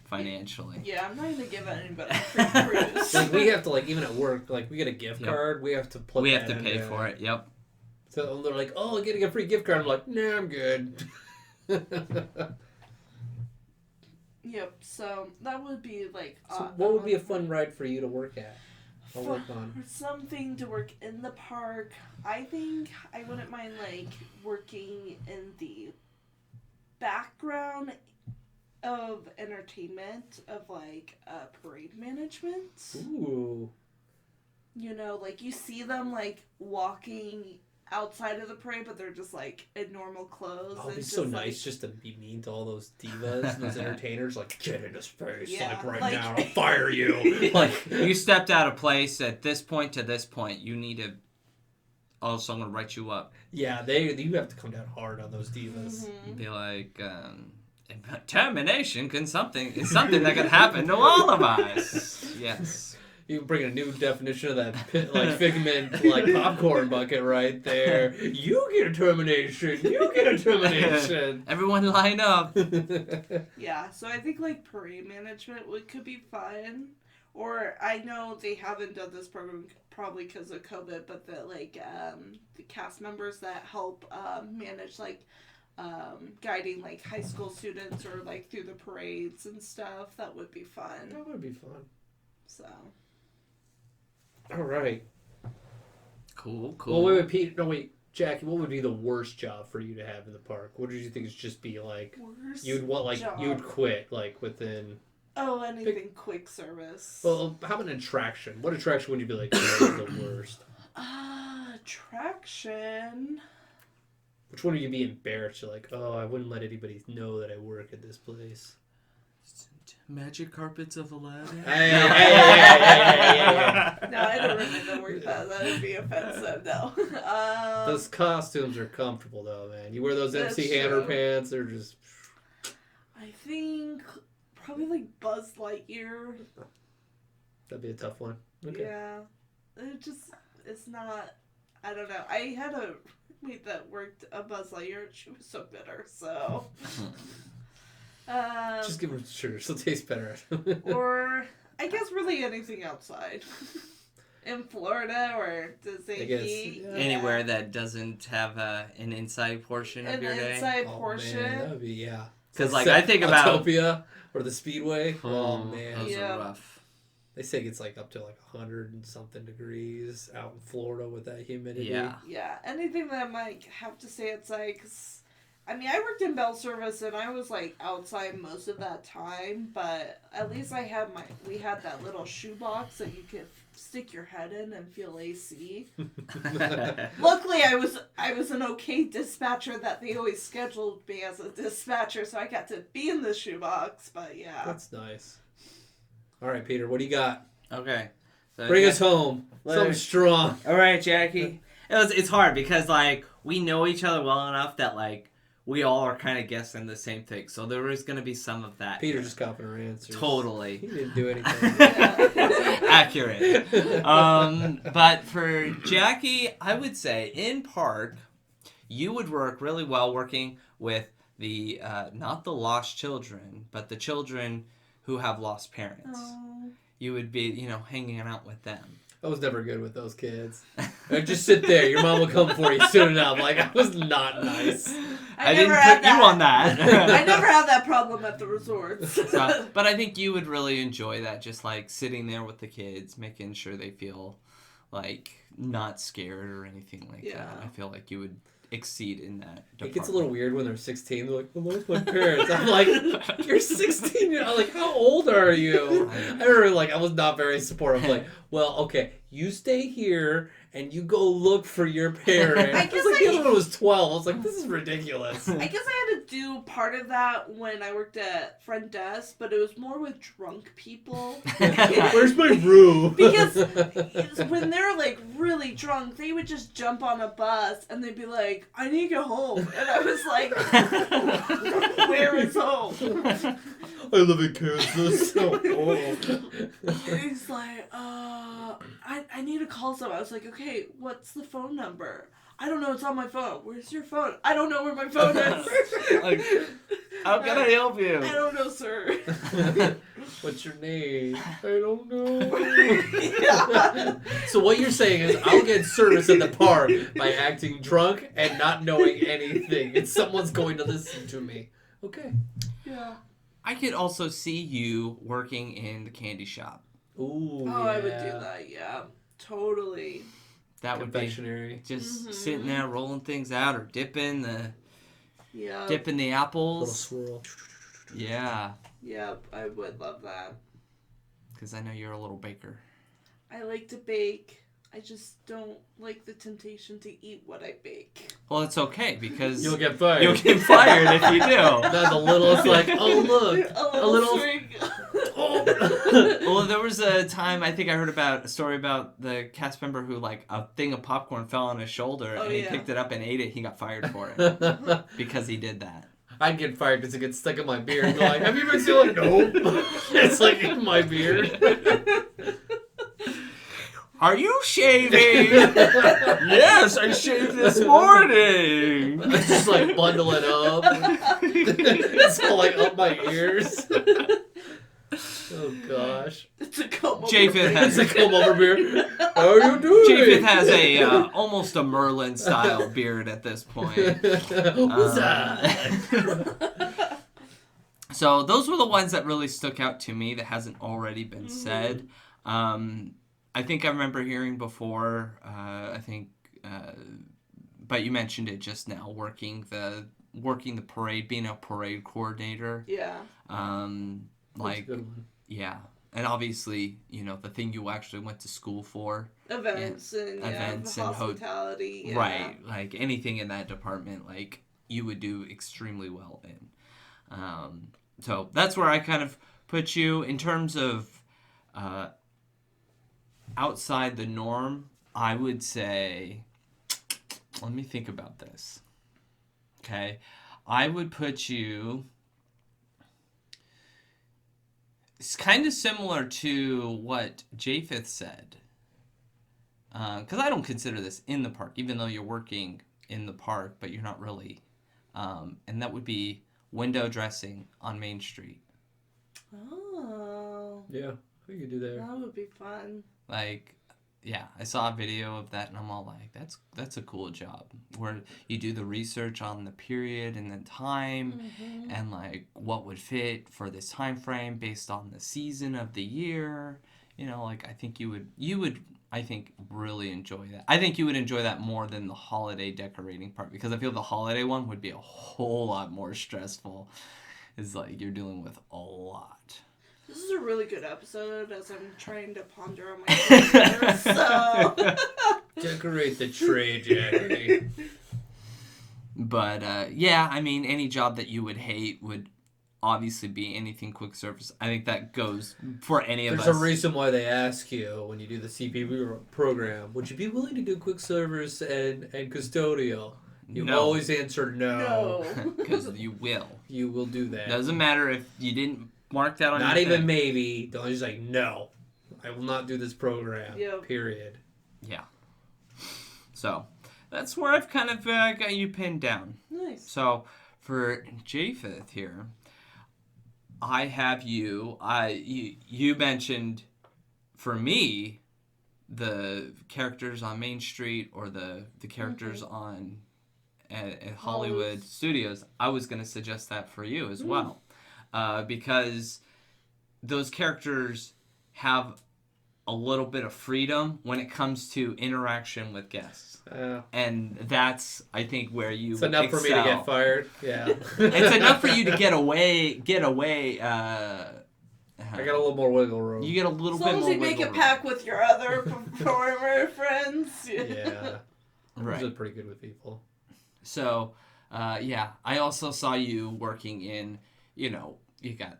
[SPEAKER 4] financially.
[SPEAKER 3] Yeah, I'm not gonna give anybody a free cruise.
[SPEAKER 2] Like we have to like even at work, like we get a gift card, we have to put.
[SPEAKER 4] We have to pay for it. Yep.
[SPEAKER 2] So they're like, "Oh, I'm getting a free gift card." I'm like, "Nah, I'm good."
[SPEAKER 3] Yep. So that would be like.
[SPEAKER 2] So what would be a fun ride for you to work at? Or work on?
[SPEAKER 3] For something to work in the park, I think I wouldn't mind like working in the background of entertainment of like parade management.
[SPEAKER 2] Ooh.
[SPEAKER 3] You know, like you see them like walking outside of the parade, but they're just like in normal clothes.
[SPEAKER 2] Oh, it'd be so nice just to be mean to all those divas and those entertainers. Like, get into space,
[SPEAKER 3] Yeah,
[SPEAKER 2] like
[SPEAKER 3] like-
[SPEAKER 2] now, I'll fire you. Like,
[SPEAKER 4] You stepped out of place at this point to this point. You need to. Oh, so I'm gonna write you up.
[SPEAKER 2] yeah, you have to come down hard on those divas.
[SPEAKER 3] Mhm.
[SPEAKER 4] Be like, termination is something that could happen to all of us. Yes.
[SPEAKER 2] You bring a new definition of that like Figment like popcorn bucket right there. You get a termination. You get a termination.
[SPEAKER 4] Everyone line up.
[SPEAKER 3] Yeah, so I think like parade management could be fun. Or I know they haven't done this program probably because of COVID, but the the cast members that help manage like guiding like high school students or like through the parades and stuff, that would be fun.
[SPEAKER 2] That would be fun.
[SPEAKER 3] So
[SPEAKER 2] All right.
[SPEAKER 4] Cool, cool.
[SPEAKER 2] Well, wait, Pete. No, wait, Jackie. What would be the worst job for you to have in the park? What did you think is just be like?
[SPEAKER 3] Worst
[SPEAKER 2] You'd want
[SPEAKER 3] job.
[SPEAKER 2] you would quit like within.
[SPEAKER 3] Oh, anything quick service.
[SPEAKER 2] Well, how about an attraction? What attraction would you be like? That is the worst.
[SPEAKER 3] Attraction.
[SPEAKER 2] Which one would you be embarrassed? You're like, oh, I wouldn't let anybody know that I work at this place.
[SPEAKER 4] Magic carpets of Aladdin.
[SPEAKER 2] Hey.
[SPEAKER 3] No, I don't really know where that would be offensive. No.
[SPEAKER 2] Those costumes are comfortable though, man. You wear those
[SPEAKER 3] That's
[SPEAKER 2] MC Hammer
[SPEAKER 3] true.
[SPEAKER 2] pants, they're just.
[SPEAKER 3] I think probably like Buzz Lightyear.
[SPEAKER 2] That'd be a tough one. Okay.
[SPEAKER 3] Yeah. It's not. I don't know. I had a roommate that worked a Buzz Lightyear. She was so bitter. So.
[SPEAKER 2] Just give them sugar. It'll taste better.
[SPEAKER 3] Or I guess really anything outside. In Florida or Disney.
[SPEAKER 2] I guess,
[SPEAKER 4] Anywhere that doesn't have an inside portion of
[SPEAKER 3] An
[SPEAKER 4] your day.
[SPEAKER 3] inside
[SPEAKER 2] Oh,
[SPEAKER 3] portion.
[SPEAKER 2] man, that would be, yeah.
[SPEAKER 4] Because like I think about
[SPEAKER 2] Autopia or the Speedway. Oh, man.
[SPEAKER 4] those
[SPEAKER 3] Yeah.
[SPEAKER 4] are rough.
[SPEAKER 2] They say it's like up to like 100 and something degrees out in Florida with that humidity.
[SPEAKER 4] Yeah.
[SPEAKER 3] Yeah, anything that might have to stay outside. Cause, I mean, I worked in bell service and I was like outside most of that time, but at least we had that little shoebox that you could stick your head in and feel AC. Luckily, I was an okay dispatcher that they always scheduled me as a dispatcher, so I got to be in the shoebox. But yeah,
[SPEAKER 2] That's nice. All right, Peter, what do you got?
[SPEAKER 4] Okay. So
[SPEAKER 2] Bring us home. Something strong.
[SPEAKER 4] All right, Jackie. It's hard because like we know each other well enough that like we all are kind of guessing the same thing. So there is going to be some of that.
[SPEAKER 2] Peter just copying our answers. He
[SPEAKER 4] Totally
[SPEAKER 2] didn't do anything.
[SPEAKER 4] accurate. But for Jackie, I would say in park, you would work really well working with the not the lost children, but the children who have lost parents.
[SPEAKER 3] Oh.
[SPEAKER 4] You would be, hanging out with them.
[SPEAKER 2] I was never good with those kids. Just sit there. Your mom will come for you soon enough. Like, I was not nice.
[SPEAKER 4] I didn't put you on that.
[SPEAKER 3] I never had that problem at the resorts.
[SPEAKER 4] But I think you would really enjoy that, just like sitting there with the kids, making sure they feel like not scared or anything like that. I feel like you would exceed in that department.
[SPEAKER 2] It gets a little weird when they're 16. They're like, well, where's my parents? I'm like, you're 16. I'm like, how old are you? I remember, like, I was not very supportive. I'm like, well, okay, you stay here and you go look for your parents.
[SPEAKER 3] I guess
[SPEAKER 2] was like, the other one was 12. I was like, this is ridiculous.
[SPEAKER 3] I guess I had to do part of that when I worked at front desk, but it was more with drunk people.
[SPEAKER 2] Where's my room?
[SPEAKER 3] Because when they're like really drunk, they would just jump on a bus and they'd be like, I need to go home. And I was like, where is home?
[SPEAKER 2] I live in Kansas.
[SPEAKER 3] He's like, I need to call someone. I was like, okay, what's the phone number? I don't know, it's on my phone. Where's your phone? I don't know where my phone is.
[SPEAKER 4] Like, how can I help you?
[SPEAKER 3] I don't know, sir.
[SPEAKER 2] What's your name? I don't know.
[SPEAKER 3] Yeah.
[SPEAKER 2] So what you're saying is I'll get service at the park by acting drunk and not knowing anything. And someone's going to listen to me. Okay.
[SPEAKER 3] Yeah.
[SPEAKER 4] I could also see you working in the candy shop.
[SPEAKER 2] Ooh,
[SPEAKER 3] Oh, I would do that, yeah. Totally.
[SPEAKER 4] That would be
[SPEAKER 2] Confectionery.
[SPEAKER 4] just sitting there rolling things out or dipping the
[SPEAKER 3] Yeah.
[SPEAKER 4] the apples.
[SPEAKER 2] Little swirl.
[SPEAKER 4] Yeah,
[SPEAKER 3] Yep, I would love that.
[SPEAKER 4] because I know you're a little baker.
[SPEAKER 3] I like to bake. I just don't like the temptation to eat what I bake.
[SPEAKER 4] Well, it's okay because
[SPEAKER 2] You'll get fired.
[SPEAKER 4] you'll get fired if you do.
[SPEAKER 2] Not the littlest, like, oh, look.
[SPEAKER 3] A little
[SPEAKER 2] little-
[SPEAKER 3] swing.
[SPEAKER 4] Well, there was a time I think I heard about a story about the cast member who like a thing of popcorn fell on his shoulder
[SPEAKER 3] Oh,
[SPEAKER 4] and he
[SPEAKER 3] yeah.
[SPEAKER 4] picked it up and ate it. He got fired for it because he did that.
[SPEAKER 2] I'd get fired because it gets stuck in my beard. And they're like, have you been stealing? Nope. It's like in my beard.
[SPEAKER 4] Are you shaving? Yes, I shaved this morning.
[SPEAKER 2] I just like bundle it up. It's all like up my ears. Oh gosh.
[SPEAKER 3] It's a comb over.
[SPEAKER 4] Japheth has
[SPEAKER 2] It's a comb over beard. How are you doing?
[SPEAKER 4] Japheth has a almost a Merlin style beard at this point.
[SPEAKER 2] What's that?
[SPEAKER 4] So those were the ones that really stuck out to me that hasn't already been said. I think I remember hearing before. But you mentioned it just now. Working the parade, being a parade coordinator.
[SPEAKER 3] Yeah.
[SPEAKER 2] That's a good one.
[SPEAKER 4] Yeah, and obviously, the thing you actually went to school for.
[SPEAKER 3] Events and hospitality. Yeah.
[SPEAKER 4] Right, like anything in that department, like you would do extremely well in. So that's where I kind of put you in terms of outside the norm. I would say, let me think about this. Okay, I would put you. It's kind of similar to what Japheth said. Because I don't consider this in the park, even though you're working in the park, but you're not really. And that would be window dressing on Main Street.
[SPEAKER 3] Oh.
[SPEAKER 2] Yeah, we could do that.
[SPEAKER 3] That would be fun.
[SPEAKER 4] Like, yeah, I saw a video of that, and I'm all like, that's a cool job. Where you do the research on the period and the time, and like what would fit for this time frame based on the season of the year. Like I think you would I think really enjoy that. I think you would enjoy that more than the holiday decorating part, because I feel the holiday one would be a whole lot more stressful. It's like you're dealing with a lot.
[SPEAKER 3] This is a really good episode as I'm trying to ponder on my career, so...
[SPEAKER 2] Decorate the tray, Jackie.
[SPEAKER 4] But, yeah, I mean, any job that you would hate would obviously be anything quick service. I think that goes for any of us.
[SPEAKER 2] There's a reason why they ask you when you do the CPB program, would you be willing to do quick service and custodial? You always answer no.
[SPEAKER 4] Because you will.
[SPEAKER 2] You will do that.
[SPEAKER 4] Doesn't matter if you didn't mark that on
[SPEAKER 2] Not
[SPEAKER 4] your
[SPEAKER 2] even
[SPEAKER 4] thing.
[SPEAKER 2] maybe. Don't just like, no. I will not do this program.
[SPEAKER 3] Yep.
[SPEAKER 2] Period.
[SPEAKER 4] Yeah. So, that's where I've kind of got you pinned down.
[SPEAKER 3] Nice.
[SPEAKER 4] So, for Japheth here, I have you. You mentioned, for me, the characters on Main Street or the characters on at Hollywood Studios. I was going to suggest that for you as well, because those characters have a little bit of freedom when it comes to interaction with guests. And that's, I think, where you
[SPEAKER 2] It's enough for me to get fired. Yeah.
[SPEAKER 4] It's enough for you to get away.
[SPEAKER 2] I got a little more wiggle room.
[SPEAKER 4] You get a little
[SPEAKER 3] As
[SPEAKER 4] bit
[SPEAKER 3] long as
[SPEAKER 4] more
[SPEAKER 3] you make
[SPEAKER 4] wiggle
[SPEAKER 3] it
[SPEAKER 4] room.
[SPEAKER 3] pack with your other performer friends.
[SPEAKER 2] Yeah.
[SPEAKER 4] Right.
[SPEAKER 2] Those are pretty good with people.
[SPEAKER 4] So, yeah, I also saw you working in, you got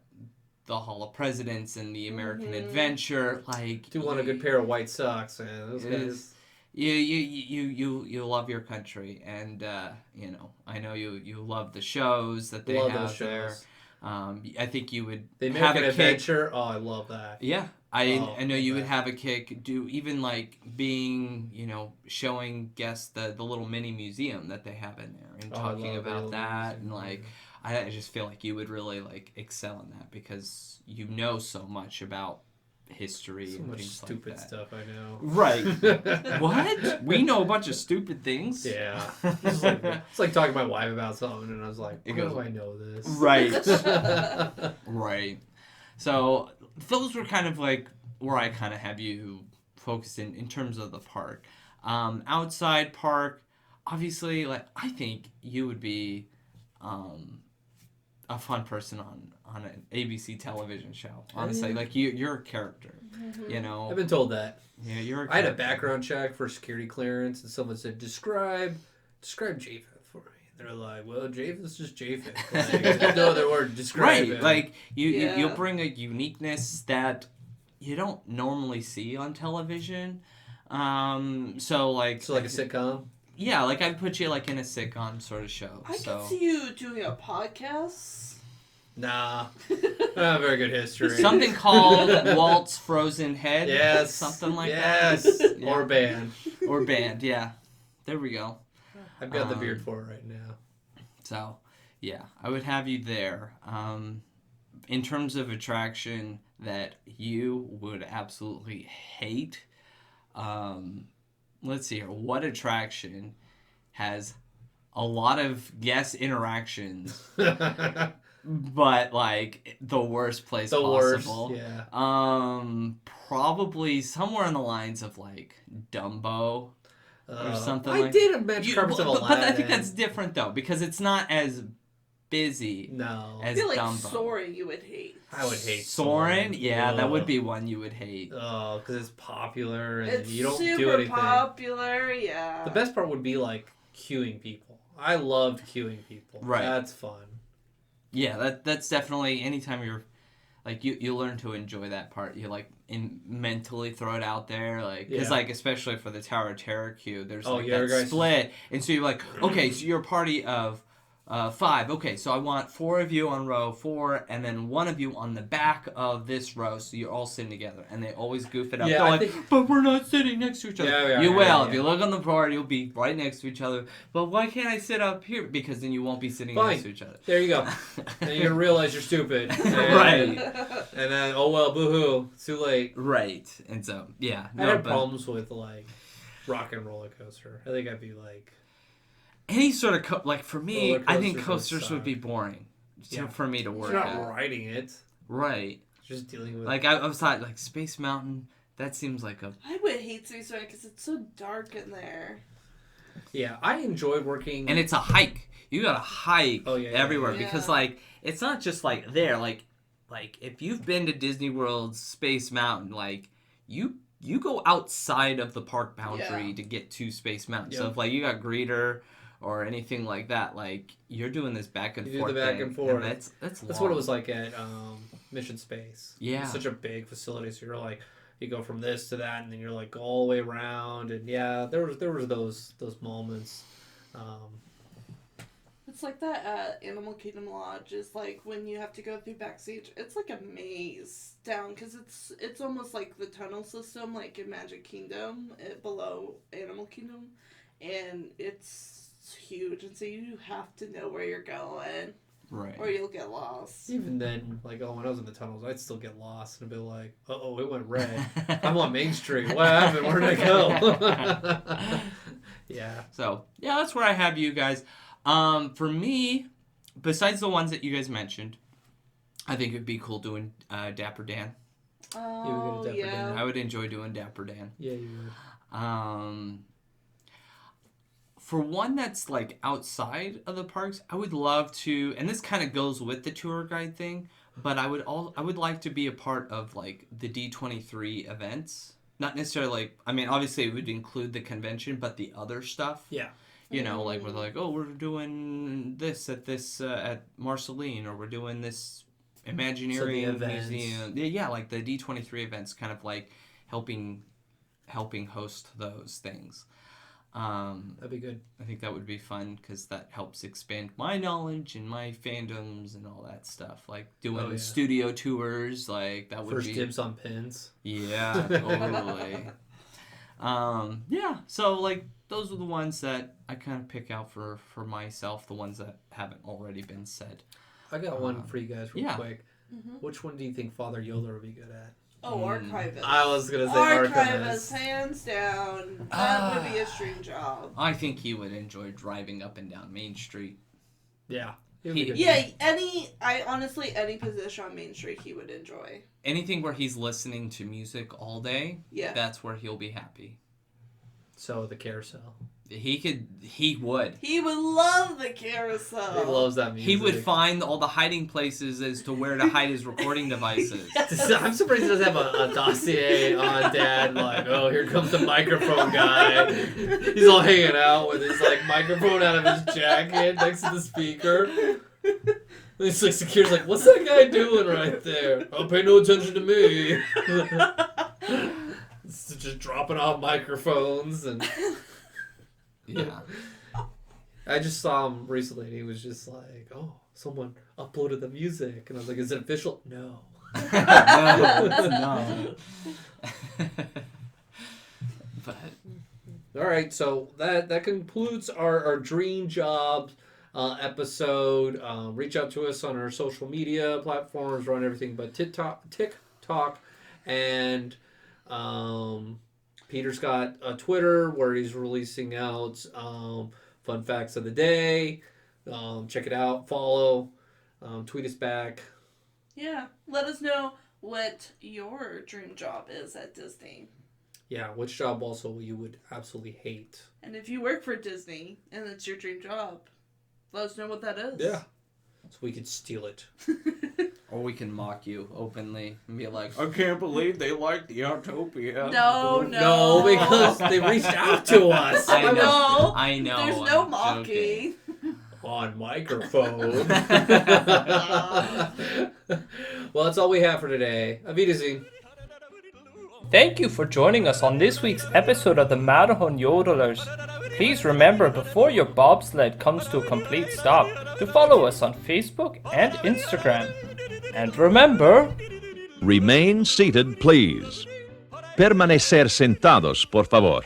[SPEAKER 4] the Hall of Presidents and the American Adventure. Like,
[SPEAKER 2] Do want a good pair of white socks, man. Those guys.
[SPEAKER 4] You love your country, and I know you love the shows that they
[SPEAKER 2] Love
[SPEAKER 4] have
[SPEAKER 2] those
[SPEAKER 4] there.
[SPEAKER 2] shows.
[SPEAKER 4] I think you would
[SPEAKER 2] They make
[SPEAKER 4] have
[SPEAKER 2] an
[SPEAKER 4] a kick.
[SPEAKER 2] adventure. Oh, I love that.
[SPEAKER 4] Yeah, I know you would
[SPEAKER 2] okay.
[SPEAKER 4] have a kick. Do even like being showing guests the little mini museum that they have in there and
[SPEAKER 2] Oh, I
[SPEAKER 4] talking
[SPEAKER 2] love the
[SPEAKER 4] about
[SPEAKER 2] little
[SPEAKER 4] that
[SPEAKER 2] museum,
[SPEAKER 4] and like I just feel like you would really like excel in that because you know so much about history
[SPEAKER 2] So
[SPEAKER 4] and
[SPEAKER 2] much
[SPEAKER 4] things
[SPEAKER 2] stupid
[SPEAKER 4] like that.
[SPEAKER 2] stuff I know.
[SPEAKER 4] Right. What? We know a bunch of stupid things.
[SPEAKER 2] Yeah. It's like talking to my wife about something, and I was like,
[SPEAKER 4] It
[SPEAKER 2] "How
[SPEAKER 4] goes-
[SPEAKER 2] do I know this?"
[SPEAKER 4] Right. Right. So those were kind of like where I kind of have you focused in terms of the park. Outside park, obviously, like I think you would be a fun person on an ABC television show. Honestly, like you're a character.
[SPEAKER 2] I've been told that.
[SPEAKER 4] Yeah, you're.
[SPEAKER 2] I had a background check for security clearance, and someone said, describe Japheth for me. They're like, well, Japheth's just Japheth. Like, there's no other word to describe
[SPEAKER 4] Right,
[SPEAKER 2] him.
[SPEAKER 4] like you
[SPEAKER 3] Yeah.
[SPEAKER 4] you'll bring a uniqueness that you don't normally see on television. So like
[SPEAKER 2] So like a sitcom?
[SPEAKER 4] yeah, like I'd put you like in a sitcom sort of show.
[SPEAKER 3] I
[SPEAKER 4] so
[SPEAKER 3] can see you doing a podcast.
[SPEAKER 2] Nah. Not a very good history.
[SPEAKER 4] something called Walt's Frozen Head.
[SPEAKER 2] Yes.
[SPEAKER 4] Something like
[SPEAKER 2] yes.
[SPEAKER 4] that. Yeah.
[SPEAKER 2] Or band.
[SPEAKER 4] Or band, yeah. There we go.
[SPEAKER 2] I've got the beard for it right now.
[SPEAKER 4] So, yeah, I would have you there. In terms of attraction that you would absolutely hate, let's see here. What attraction has a lot of guest interactions but like the worst place
[SPEAKER 2] The worst.
[SPEAKER 4] possible.
[SPEAKER 2] Yeah.
[SPEAKER 4] Probably somewhere in the lines of like Dumbo. Or something
[SPEAKER 2] I
[SPEAKER 4] like
[SPEAKER 2] did imagine Carpets of
[SPEAKER 4] but
[SPEAKER 2] Aladdin.
[SPEAKER 4] I think that's different though, because it's not as busy
[SPEAKER 2] No.
[SPEAKER 3] I
[SPEAKER 4] as
[SPEAKER 3] feel like
[SPEAKER 4] Dumbo.
[SPEAKER 3] Soarin' you would hate.
[SPEAKER 2] I would hate
[SPEAKER 4] Soarin', yeah, that would
[SPEAKER 2] Ugh.
[SPEAKER 4] be one you would hate.
[SPEAKER 2] Oh, because it's popular and
[SPEAKER 3] It's
[SPEAKER 2] you don't
[SPEAKER 3] super
[SPEAKER 2] do anything.
[SPEAKER 3] popular, yeah.
[SPEAKER 2] The best part would be like queuing people. I loved queuing people.
[SPEAKER 4] Right.
[SPEAKER 2] That's fun.
[SPEAKER 4] Yeah, that's definitely anytime you're like you learn to enjoy that part. You like mentally throw it out there, like because
[SPEAKER 2] Yeah.
[SPEAKER 4] like especially for the Tower of Terror queue, there's
[SPEAKER 2] Oh,
[SPEAKER 4] like
[SPEAKER 2] yeah,
[SPEAKER 4] that
[SPEAKER 2] guys.
[SPEAKER 4] split, and so you're like, okay, so you're a party of 5. Okay, so I want 4 of you on row 4, and then 1 of you on the back of this row, so you're all sitting together. And they always goof it up.
[SPEAKER 2] Yeah,
[SPEAKER 4] They're
[SPEAKER 2] I
[SPEAKER 4] like,
[SPEAKER 2] think-
[SPEAKER 4] but we're not sitting next to each other.
[SPEAKER 2] Yeah, we are,
[SPEAKER 4] you
[SPEAKER 2] yeah,
[SPEAKER 4] will.
[SPEAKER 2] yeah.
[SPEAKER 4] If you look on the board, you'll be right next to each other. But why can't I sit up here? Because then you won't be sitting
[SPEAKER 2] Fine.
[SPEAKER 4] next to each other.
[SPEAKER 2] There you go. And you're gonna realize you're stupid. And,
[SPEAKER 4] Right.
[SPEAKER 2] And then, oh well, boo-hoo. It's too late.
[SPEAKER 4] Right. And so, yeah.
[SPEAKER 2] I had problems with, like, Rock and Roller Coaster. I think I'd be like...
[SPEAKER 4] Any sort of, like, for me,
[SPEAKER 2] Roller
[SPEAKER 4] I think
[SPEAKER 2] coasters would
[SPEAKER 4] coasters would
[SPEAKER 2] suck.
[SPEAKER 4] be boring
[SPEAKER 2] Yeah.
[SPEAKER 4] for me to work
[SPEAKER 2] You're
[SPEAKER 4] at.
[SPEAKER 2] not riding it.
[SPEAKER 4] Right.
[SPEAKER 2] Just dealing with...
[SPEAKER 4] Like, I was thought, like, Space Mountain, that seems like a...
[SPEAKER 3] I would hate Space Mountain because it's so dark in there.
[SPEAKER 2] Yeah, I enjoy working...
[SPEAKER 4] And it's a hike. You gotta hike
[SPEAKER 2] Oh, yeah, yeah,
[SPEAKER 4] everywhere
[SPEAKER 3] yeah.
[SPEAKER 4] because, like, it's not just, like, there. Like, if you've been to Disney World's Space Mountain, like, you go outside of the park boundary
[SPEAKER 3] Yeah.
[SPEAKER 4] to get to Space Mountain.
[SPEAKER 2] Yep.
[SPEAKER 4] So, if, like, you got Greeter or anything like that, like, you're doing this back and
[SPEAKER 2] You do
[SPEAKER 4] forth
[SPEAKER 2] the back
[SPEAKER 4] thing,
[SPEAKER 2] and forth.
[SPEAKER 4] that's
[SPEAKER 2] That's
[SPEAKER 4] long.
[SPEAKER 2] what it was like at Mission Space.
[SPEAKER 4] Yeah.
[SPEAKER 2] It's such a big facility, so you're like, you go from this to that, and then you're like all the way around, and yeah, there was those moments.
[SPEAKER 3] It's like that at Animal Kingdom Lodge is like when you have to go through backstage. It's like a maze down because it's almost like the tunnel system, like in Magic Kingdom, below Animal Kingdom, and it's huge, and so you have to know where you're going,
[SPEAKER 4] Right.
[SPEAKER 3] or you'll get lost.
[SPEAKER 2] Even then, like, when I was in the tunnels, I'd still get lost and be like, "Uh-oh, it went red. I'm on Main Street. What happened? Where did I go?" Yeah.
[SPEAKER 4] So, yeah, that's where I have you guys. For me, besides the ones that you guys mentioned, I think it'd be cool doing Dapper Dan.
[SPEAKER 3] Oh,
[SPEAKER 2] Dapper
[SPEAKER 3] yeah.
[SPEAKER 2] Dan.
[SPEAKER 4] I would enjoy doing Dapper Dan.
[SPEAKER 2] Yeah, you would.
[SPEAKER 4] For one that's like outside of the parks, I would love to, and this kind of goes with the tour guide thing, but I would like to be a part of like the D23 events. Not necessarily like, I mean, obviously it would include the convention, but the other stuff.
[SPEAKER 2] Yeah.
[SPEAKER 4] You know, like where they're like, oh, we're doing this at Marceline, or we're doing this Imagineering
[SPEAKER 2] events.
[SPEAKER 4] Museum. Yeah, like the D23 events, kind of like helping host those things.
[SPEAKER 2] That'd be good.
[SPEAKER 4] I think that would be fun because that helps expand my knowledge and my fandoms and all that stuff. Like doing
[SPEAKER 2] Oh, yeah.
[SPEAKER 4] studio tours, like that would
[SPEAKER 2] First
[SPEAKER 4] be.
[SPEAKER 2] dibs on pins.
[SPEAKER 4] Yeah, totally. Yeah, so like those are the ones that I kind of pick out for myself, the ones that haven't already been said.
[SPEAKER 2] I got one for you guys real
[SPEAKER 4] yeah.
[SPEAKER 2] quick.
[SPEAKER 3] Mm-hmm.
[SPEAKER 2] Which one do you think Father Yoda would be good at?
[SPEAKER 3] Oh, Archivist.
[SPEAKER 2] I was gonna say
[SPEAKER 3] Archivist,
[SPEAKER 2] Archivist.
[SPEAKER 3] hands down. That would be a dream job.
[SPEAKER 4] I think he would enjoy driving up and down Main Street.
[SPEAKER 2] Yeah. It would
[SPEAKER 4] He-
[SPEAKER 2] be good.
[SPEAKER 3] Yeah, honestly, any position on Main Street he would enjoy.
[SPEAKER 4] Anything where he's listening to music all day,
[SPEAKER 3] Yeah.
[SPEAKER 4] that's where he'll be happy.
[SPEAKER 2] So the carousel.
[SPEAKER 4] He would.
[SPEAKER 3] He would love the carousel.
[SPEAKER 2] He loves that music.
[SPEAKER 4] He would find all the hiding places as to where to hide his recording devices.
[SPEAKER 2] I'm surprised he doesn't have a dossier on Dad. Like, oh, here comes the microphone guy. He's all hanging out with his like microphone out of his jacket next to the speaker. He's like, security's like, what's that guy doing right there? Oh, pay no attention to me. It's just dropping off microphones and.
[SPEAKER 4] Yeah.
[SPEAKER 2] I just saw him recently and he was just like, oh, someone uploaded the music. And I was like, is it official? No.
[SPEAKER 4] No. But
[SPEAKER 2] All right, so that concludes our dream jobs episode. Reach out to us on our social media platforms. We're on everything but TikTok. And Peter's got a Twitter where he's releasing out fun facts of the day. Check it out. Follow. Tweet us back.
[SPEAKER 3] Yeah. Let us know what your dream job is at Disney.
[SPEAKER 2] Yeah, which job also you would absolutely hate.
[SPEAKER 3] And if you work for Disney and it's your dream job, let us know what that is.
[SPEAKER 2] Yeah. So we could steal it.
[SPEAKER 4] Or we can mock you openly and be like, I can't believe they like the Autopia.
[SPEAKER 3] No,
[SPEAKER 2] because they reached out to us.
[SPEAKER 4] I know.
[SPEAKER 3] No.
[SPEAKER 4] I know.
[SPEAKER 3] There's
[SPEAKER 4] I'm
[SPEAKER 3] no
[SPEAKER 4] joking.
[SPEAKER 3] mocking.
[SPEAKER 2] On microphone. Well, that's all we have for today. Auf Wiedersehen.
[SPEAKER 1] Thank you for joining us on this week's episode of the Matterhorn Yodelers. Please remember, before your bobsled comes to a complete stop, to follow us on Facebook and Instagram. And remember...
[SPEAKER 5] Remain seated, please. Permanecer sentados, por favor.